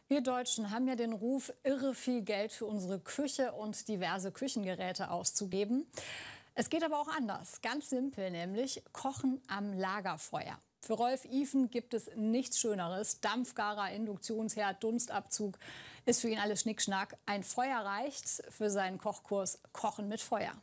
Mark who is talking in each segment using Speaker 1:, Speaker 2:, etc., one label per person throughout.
Speaker 1: Wir Deutschen haben ja den Ruf, irre viel Geld für unsere Küche und diverse Küchengeräte auszugeben. Es geht aber auch anders. Ganz simpel, nämlich Kochen am Lagerfeuer. Für Rolf Ifen gibt es nichts Schöneres. Dampfgarer, Induktionsherd, Dunstabzug ist für ihn alles Schnickschnack. Ein Feuer reicht für seinen Kochkurs Kochen mit Feuer.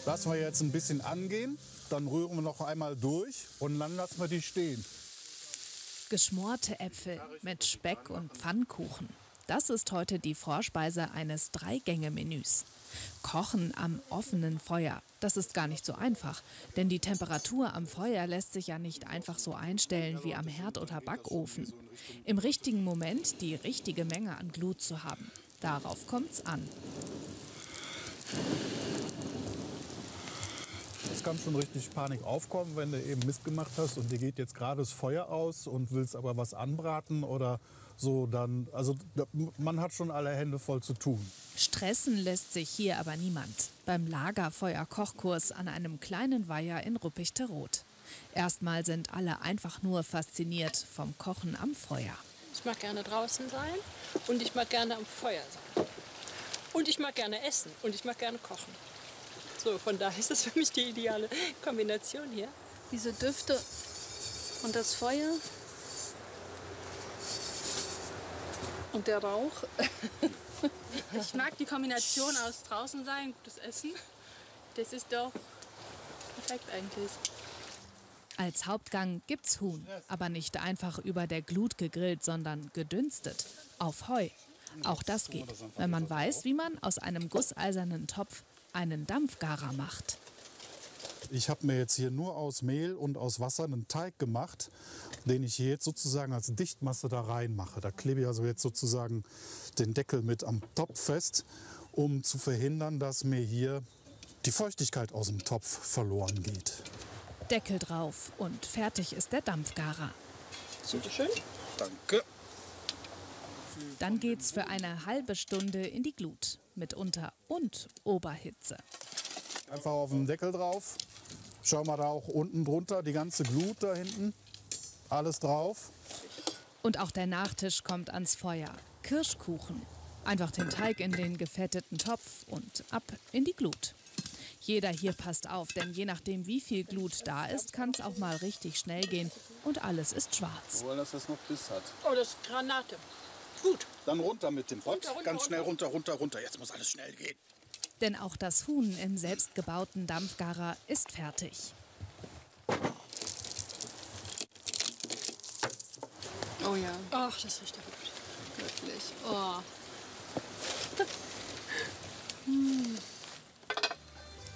Speaker 2: Lassen wir jetzt ein bisschen angehen, dann rühren wir noch einmal durch und dann lassen wir die stehen.
Speaker 3: Geschmorte Äpfel mit Speck und Pfannkuchen. Das ist heute die Vorspeise eines Drei-Gänge-Menüs. Kochen am offenen Feuer, das ist gar nicht so einfach. Denn die Temperatur am Feuer lässt sich ja nicht einfach so einstellen wie am Herd oder Backofen. Im richtigen Moment die richtige Menge an Glut zu haben. Darauf kommt's an.
Speaker 2: Es kann schon richtig Panik aufkommen, wenn du eben Mist gemacht hast und dir geht jetzt gerade das Feuer aus und willst aber was anbraten oder so, dann, also man hat schon alle Hände voll zu tun.
Speaker 3: Stressen lässt sich hier aber niemand. Beim Lagerfeuer-Kochkurs an einem kleinen Weiher in Ruppichteroth. Erstmal sind alle einfach nur fasziniert vom Kochen am Feuer.
Speaker 4: Ich mag gerne draußen sein und ich mag gerne am Feuer sein. Und ich mag gerne essen und ich mag gerne kochen. So, von daher ist das für mich die ideale Kombination hier.
Speaker 5: Diese Düfte und das Feuer und der Rauch. Ich mag die Kombination aus draußen sein, gutes Essen. Das ist doch perfekt eigentlich.
Speaker 3: Als Hauptgang gibt's Huhn, aber nicht einfach über der Glut gegrillt, sondern gedünstet auf Heu. Auch das geht, wenn man weiß, wie man aus einem gusseisernen Topf einen Dampfgarer macht.
Speaker 2: Ich habe mir jetzt hier nur aus Mehl und aus Wasser einen Teig gemacht, den ich hier jetzt sozusagen als Dichtmasse da reinmache. Da klebe ich also jetzt sozusagen den Deckel mit am Topf fest, um zu verhindern, dass mir hier die Feuchtigkeit aus dem Topf verloren geht.
Speaker 3: Deckel drauf und fertig ist der Dampfgarer.
Speaker 4: Bitte schön.
Speaker 2: Danke.
Speaker 3: Dann geht's für eine halbe Stunde in die Glut mit Unter- und Oberhitze.
Speaker 2: Einfach auf den Deckel drauf. Schau mal da auch unten drunter, die ganze Glut da hinten. Alles drauf.
Speaker 3: Und auch der Nachtisch kommt ans Feuer. Kirschkuchen. Einfach den Teig in den gefetteten Topf und ab in die Glut. Jeder hier passt auf, denn je nachdem wie viel Glut da ist, kann es auch mal richtig schnell gehen und alles ist schwarz.
Speaker 2: Wir wollen, dass das noch Biss hat.
Speaker 4: Oh, das ist Granate. Gut.
Speaker 2: Dann runter mit dem Pott.
Speaker 4: Runter,
Speaker 2: Ganz schnell runter, runter, runter. Jetzt muss alles schnell gehen.
Speaker 3: Denn auch das Huhn im selbstgebauten Dampfgarer ist fertig.
Speaker 5: Oh ja,
Speaker 4: Ach, das riecht ja gut.
Speaker 5: wirklich. Oh.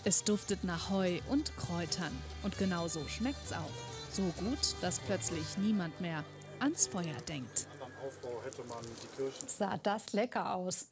Speaker 3: Es duftet nach Heu und Kräutern. Und genau so schmeckt's auch. So gut, dass plötzlich niemand mehr ans Feuer denkt.
Speaker 2: Beim Aufbau hätte man die Kirschen.
Speaker 1: Sah das lecker aus.